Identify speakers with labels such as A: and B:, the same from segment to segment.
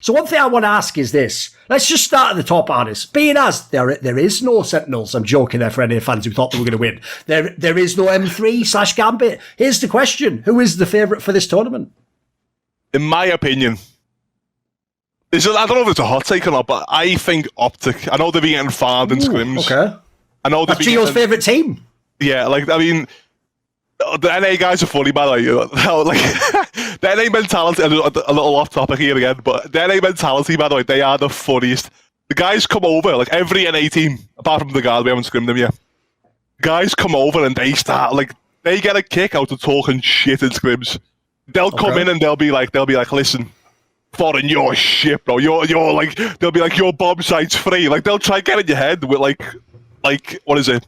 A: So one thing I want to ask is this. Let's just start at the top, Arnis. Being as there is no Sentinels. I'm joking there for any fans who thought they were going to win. There is no M3/Gambit. Here's the question. Who is the favourite for this tournament?
B: In my opinion, I don't know if it's a hot take or not, but I think Optic. I know they've been getting farmed in scrims.
A: Okay.
B: I know
A: that's Gio's favourite team.
B: Yeah, I mean, the NA guys are funny, by the way. The NA mentality, a little off topic here again, but the NA mentality, by the way, they are the funniest. The guys come over, every NA team, apart from the guys, we haven't scrimmed them yet. Guys come over and they start, they get a kick out of talking shit in scrims. They'll come in and they'll be like, listen, Thorin, you're shit, bro. They'll be like, your bomb site's free. They'll try to get in your head with what is it?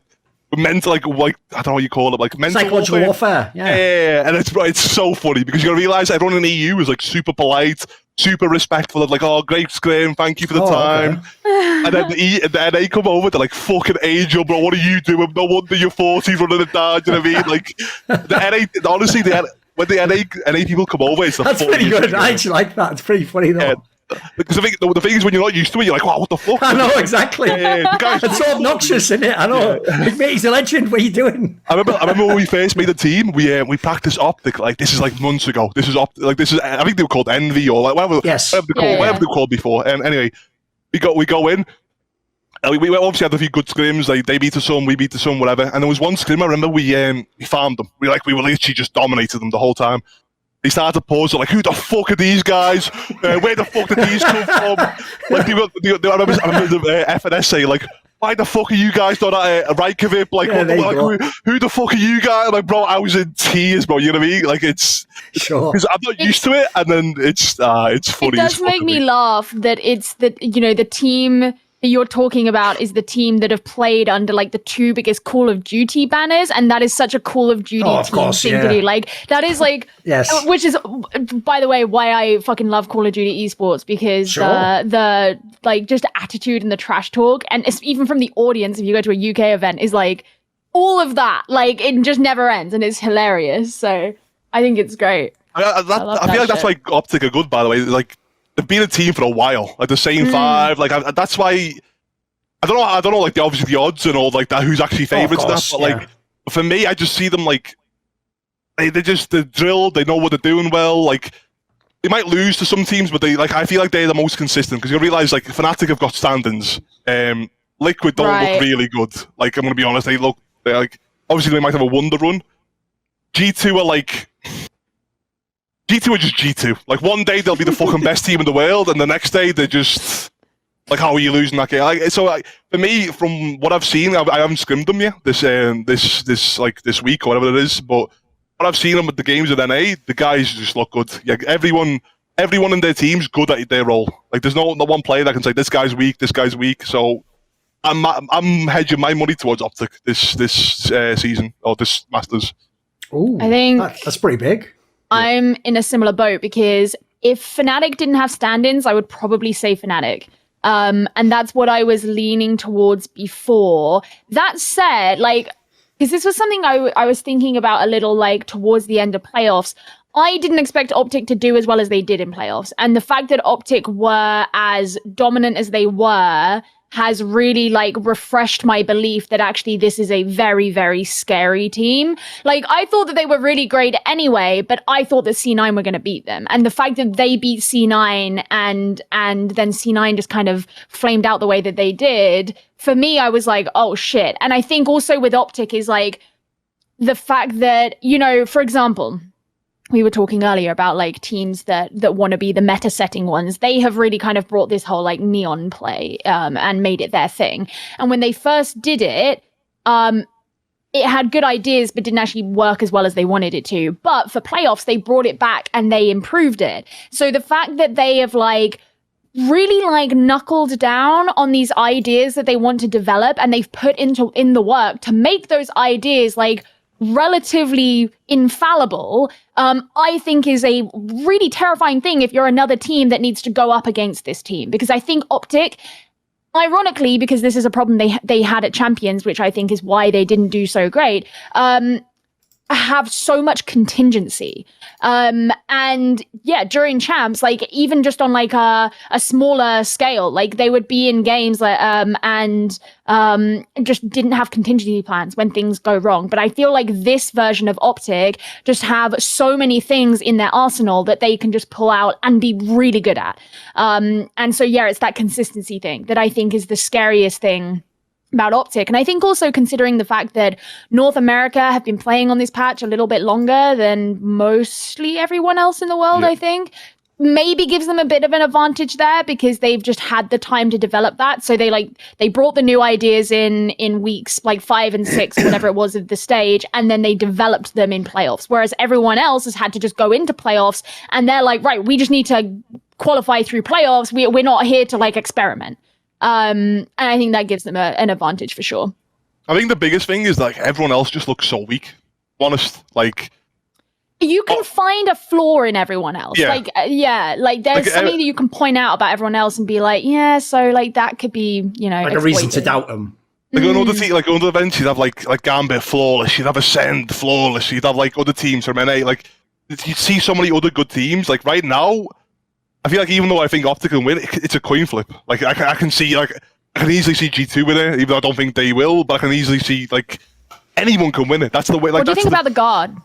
B: Mental, I don't know what you call it, mental
A: psychological warfare.
B: Yeah, and it's so funny because you gotta realize everyone in the EU is super polite, super respectful of oh, great scrim, thank you for the time. Okay. And then the NA come over, they're like, fucking Angel, bro, what are you doing? No wonder you're 40 running it down. Do you know what I mean? The NA, honestly, when the NA people come over, it's the
A: that's pretty good. I actually like that. It's pretty funny though. Yeah.
B: Because the thing is, when you're not used to it, you're like, wow, what the fuck?
A: I know, exactly. It's so obnoxious, isn't it? I know. Yeah. Mate, he's a legend. What are you doing?
B: I remember when we first made the team, we practiced Optic, this is months ago. This is this is, I think they were called Envy or whatever they're called before. And anyway, we go in. We obviously had a few good scrims. They beat us some, we beat us some, whatever. And there was one scrim, I remember we farmed them. We were literally just dominated them the whole time. They started to pause, who the fuck are these guys? Where the fuck did these come from? I remember the FNS saying, why the fuck are you guys not at Rajcula? Who the fuck are you guys? Bro, I was in tears, bro. You know what I mean? It's sure because I'm not used to it, and then it's funny.
C: It does make me laugh that it's the team that you're talking about is the team that have played under the two biggest Call of Duty banners, and that is such a Call of Duty team thing to do. That is
A: yes.
C: Which is, by the way, why I fucking love Call of Duty esports, because the just attitude and the trash talk, and it's even from the audience, if you go to a UK event, is all of that, it just never ends, and it's hilarious. So I think it's great.
B: I feel like that's why Optic are good, by the way. They've been a team for a while, the same five. That's why I don't know. Obviously the odds and all that. Who's actually favourites? But for me, I just see them they're drilled. They know what they're doing well. They might lose to some teams, but I feel like they're the most consistent because you realise Fnatic have got standings. Liquid don't look really good. I'm gonna be honest. They're obviously they might have a wonder run. G2 are G2 are just G2. One day they'll be the fucking best team in the world, and the next day they're just how are you losing that game? For me, from what I've seen, I haven't scrimmed them yet this week or whatever it is. But what I've seen them at the games at NA, the guys just look good. Everyone in their team's good at their role. There's no one player that can say this guy's weak, this guy's weak. So I'm hedging my money towards Optic this season or this Masters.
A: Ooh,
C: I think
A: that's pretty big.
C: I'm in a similar boat because if Fnatic didn't have stand-ins, I would probably say Fnatic. And that's what I was leaning towards before. That said, because this was something I was thinking about a little towards the end of playoffs. I didn't expect Optic to do as well as they did in playoffs. And the fact that Optic were as dominant as they were has really refreshed my belief that actually this is a very, very scary team. I thought that they were really great anyway, but I thought that C9 were going to beat them. And the fact that they beat C9 and then C9 just kind of flamed out the way that they did, for me, I was oh shit. And I think also with Optic is the fact that, for example, we were talking earlier about teams that want to be the meta setting ones. They have really kind of brought this whole neon play and made it their thing. And when they first did it, it had good ideas but didn't actually work as well as they wanted it to. But for playoffs, they brought it back and they improved it. So the fact that they have really knuckled down on these ideas that they want to develop, and they've put in the work to make those ideas relatively infallible, I think is a really terrifying thing if you're another team that needs to go up against this team. Because I think Optic, ironically, because this is a problem they had at Champions, which I think is why they didn't do so great, have so much contingency. And yeah, during champs, like even just on like a smaller scale, like they would be in games like and just didn't have contingency plans when things go wrong. But I feel like this version of Optic just have so many things in their arsenal that they can just pull out and be really good at. And so yeah, it's that consistency thing that I think is the scariest thing about Optic. And I think also considering the fact that North America have been playing on this patch a little bit longer than mostly everyone else in the world, I think, maybe gives them a bit of an advantage there because they've just had the time to develop that. So they brought the new ideas in weeks like 5 and 6, whatever it was of the stage, and then they developed them in playoffs. Whereas everyone else has had to just go into playoffs and they're like, right, we just need to qualify through playoffs. We're not here to like experiment. And I think that gives them an advantage for sure.
B: I think the biggest thing is like everyone else just looks so weak. Honest, like
C: you can find a flaw in everyone else.
B: Yeah.
C: Like there's something that you can point out about everyone else and be like, yeah, so like that could be, you know,
A: like a reason to doubt them.
B: Like on other teams, like on other events, you'd have like Gambit flawless, you'd have Ascend flawless, you'd have like other teams from NA. Like you see so many other good teams. Like right now, I feel like even though I think Optic can win, it's a coin flip. Like I can see, like I can easily see G2 with it, even though I don't think they will. But I can easily see like anyone can win it. That's the way. Like,
C: what do you think about the guard?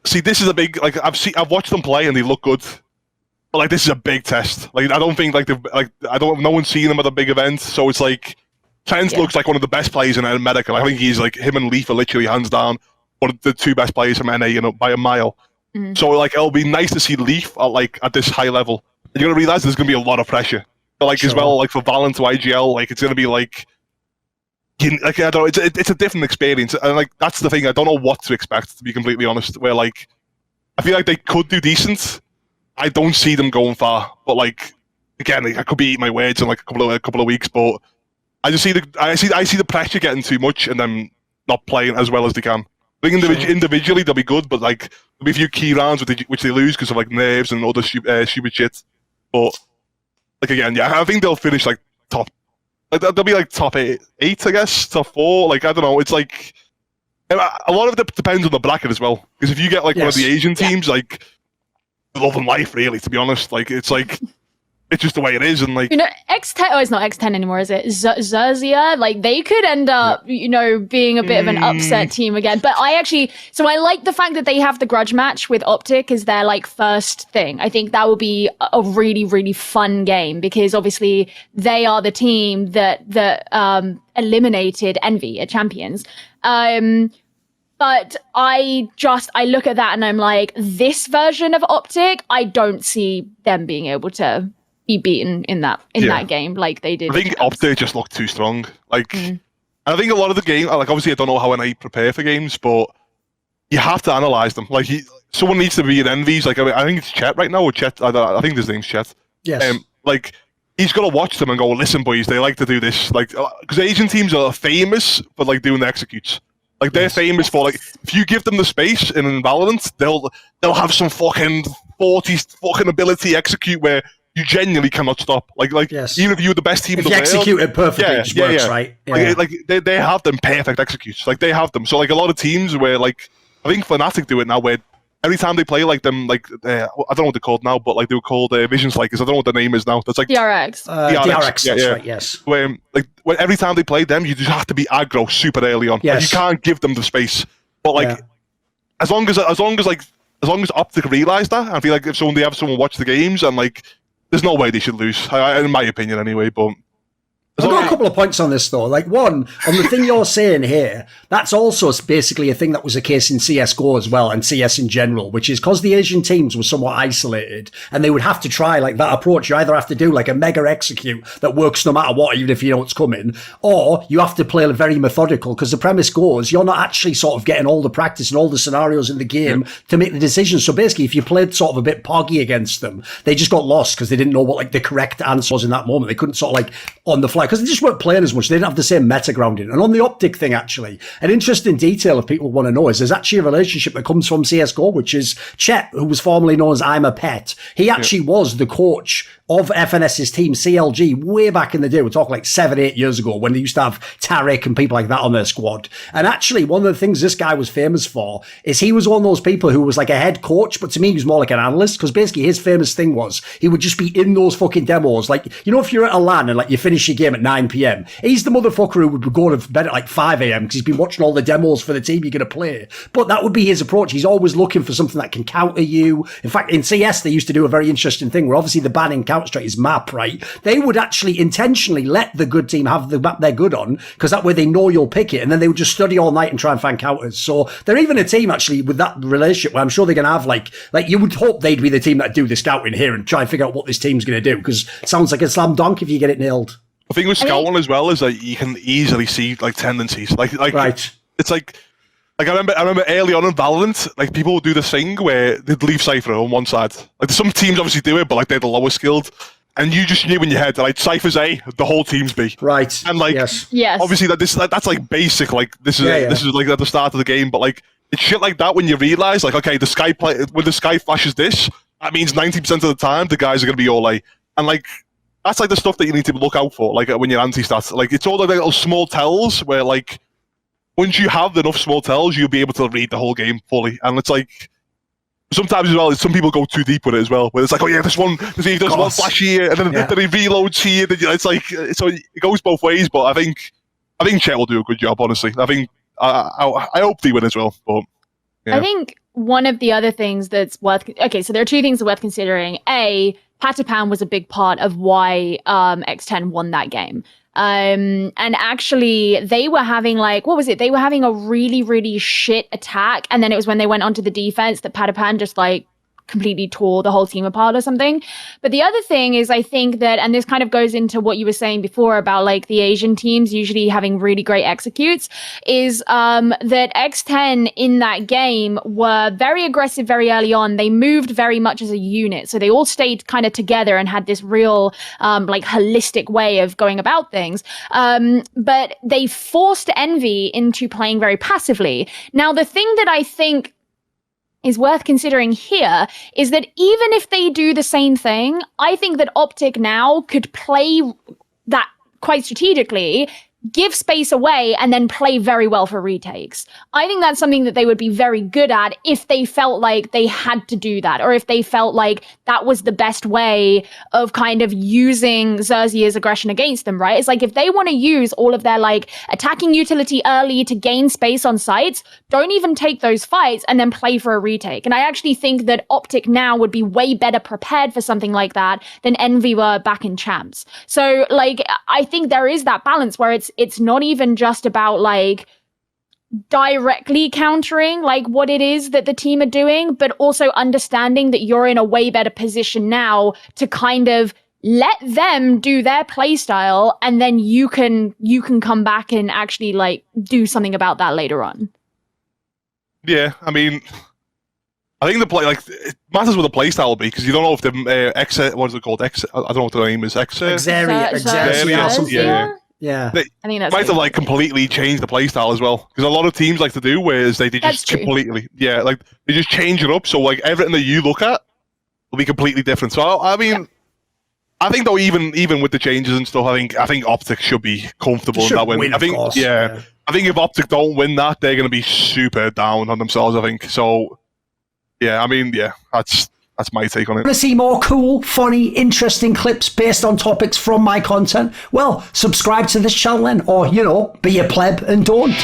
B: See, this is a big like I've watched them play and they look good, but like this is a big test. Like I don't think no one's seen them at a big event, so it's like Trent looks like one of the best players in America. I think he's like him and Leaf are literally hands down one of the 2 best players from NA, you know, by a mile. So like it'll be nice to see Leaf at this high level. And you're gonna realize there's gonna be a lot of pressure. But like as well, like for Valorant to IGL, like it's gonna be like I don't know, it's a different experience. And like that's the thing, I don't know what to expect, to be completely honest. Where like I feel like they could do decent. I don't see them going far. But like again, like, I could be eating my words in like a couple of weeks, but I just see the pressure getting too much and them not playing as well as they can. I think individually they'll be good, but like there'll be a few key rounds which they lose because of like nerves and other stupid shit. But like again, yeah, I think they'll finish like top. Like, they'll be like top eight, I guess, top 4. Like I don't know. It's like a lot of it depends on the bracket as well. Because if you get like one of the Asian teams, like love and life, really. To be honest, like it's just the way it is, and like, you know,
C: X10. Oh, it's not X10 anymore, is it? Zerzia. Like they could end up, you know, being a bit of an upset team again. But I like the fact that they have the grudge match with Optic as their like first thing. I think that will be a really, really fun game because obviously they are the team that eliminated Envy at Champions. But I look at that and I'm like, this version of Optic, I don't see them being able to be beaten in that game like they did.
B: I think Optic just looked too strong. Like, and I think a lot of the game, like obviously I don't know how NA prepare for games, but you have to analyze them. Like someone needs to be in Envy's. Like I think it's Chet right now, or Chet. I think his name's Chet.
A: Yes.
B: Like he's got to watch them and go, listen, boys, they like to do this. Like because Asian teams are famous for like doing the executes. Like they're famous for like if you give them the space in Valorant, they'll have some fucking 40 fucking ability execute where you genuinely cannot stop. Like even if you're the best team in the world,
A: execute it perfectly, it just works, right?
B: Yeah. Like they have them perfect executes. Like they have them. So like a lot of teams where like I think Fnatic do it now, where every time they play like them, like I don't know what they're called now, but like they were called Vision Strikers. I don't know what the name is now. That's like
C: DRX.
A: DRX. That's right. Yes.
B: Where when every time they play them, you just have to be aggro super early on.
A: Yes.
B: Like, you can't give them the space. But like as long as Optic realise that, I feel like if they have someone watch the games and like. There's no way they should lose, in my opinion, anyway. But
A: I've got a couple of points on this, though. Like, one, on the thing you're saying here, that's also basically a thing that was the case in CSGO as well, and CS in general, which is because the Asian teams were somewhat isolated, and they would have to try, like, that approach. You either have to do, like, a mega execute that works no matter what, even if you know what's coming, or you have to play very methodical, because the premise goes, you're not actually sort of getting all the practice and all the scenarios in the game to make the decisions. So basically, if you played sort of a bit poggy against them, they just got lost because they didn't know what, like, the correct answer was in that moment. They couldn't sort of, like, on the fly like, because they just weren't playing as much. They didn't have the same meta grounding. And on the Optic thing, actually, an interesting detail if people want to know is there's actually a relationship that comes from CSGO, which is Chet, who was formerly known as I'm a Pet. He actually was the coach of FNS's team, CLG, way back in the day. We're talking like 7-8 years ago when they used to have Tarek and people like that on their squad. And actually, one of the things this guy was famous for is he was one of those people who was like a head coach, but to me, he was more like an analyst, because basically his famous thing was he would just be in those fucking demos. Like, you know, if you're at a LAN and like you finish your game at 9 p.m, he's the motherfucker who would go to bed at like 5 a.m. because he's been watching all the demos for the team you're going to play. But that would be his approach. He's always looking for something that can counter you. In fact, in CS, they used to do a very interesting thing where obviously the ban in Counter-Strike is map, right? They would actually intentionally let the good team have the map they're good on, because that way they know you'll pick it, and then they would just study all night and try and find counters. So they're even a team actually with that relationship where I'm sure they're going to have like you would hope they'd be the team that do the scouting here and try and figure out what this team's going to do, because it sounds like a slam dunk if you get it nailed.
B: I think with scouting as well is that you can easily see like tendencies, like
A: right.
B: It's like I remember early on in Valorant, like people would do this thing where they'd leave Cypher on one side. Like some teams obviously do it, but like they're the lower skilled. And you just knew in your head that like Cypher's A, the whole team's B. Right. And like,
C: yes.
B: Obviously that's like basic. Like this is like at the start of the game. But like it's shit like that when you realize like, okay, when the sky flashes this, that means 90% of the time the guys are gonna be all A. And like that's like the stuff that you need to look out for. Like when you're anti-stats, like it's all the little small tells where like once you have enough small tells, you'll be able to read the whole game fully. And it's like. Sometimes as well, some people go too deep with it as well. Where it's like, oh yeah, this one flash here, and then he reloads here. It's like so it goes both ways. But I think Chet will do a good job. Honestly, I hope they win as well. But yeah.
C: I think one of the other things that's worth so there are two things that are worth considering. A, Patapan was a big part of why X10 won that game. And actually they were having like, what was it? They were having a really, really shit attack. And then it was when they went onto the defense that Patapan just like completely tore the whole team apart or something. But the other thing is I think that, and this kind of goes into what you were saying before about like the Asian teams usually having really great executes, is that X10 in that game were very aggressive very early on. They moved very much as a unit. So they all stayed kind of together and had this real like holistic way of going about things. But they forced Envy into playing very passively. Now, the thing that I think is worth considering here is that even if they do the same thing, I think that Optic now could play that quite strategically, give space away, and then play very well for retakes. I think that's something that they would be very good at if they felt like they had to do that, or if they felt like that was the best way of kind of using Xerxes' aggression against them, right? It's like if they want to use all of their like attacking utility early to gain space on sites, don't even take those fights and then play for a retake. And I actually think that Optic now would be way better prepared for something like that than Envy were back in Champs. So like, I think there is that balance where it's not even just about like directly countering like what it is that the team are doing, but also understanding that you're in a way better position now to kind of let them do their play style, and then you can come back and actually like do something about that later on.
B: Yeah, I mean, I think the play like it matters what the play style will be, because you don't know if the X, what is it called? X, I don't know what the name is.
A: Xerxes. Yeah,
B: I think that's might have like completely changed the playstyle as well, because a lot of teams like to do, whereas they just completely like they just change it up, so like everything that you look at will be completely different. So I mean, I think though even with the changes and stuff, I think Optic should be comfortable in that win. I think I think if Optic don't win that, they're going to be super down on themselves. I think so. Yeah, I mean, that's my take on it.
A: Want to see more cool, funny, interesting clips based on topics from my content? Well, subscribe to this channel then, or, be a pleb and don't.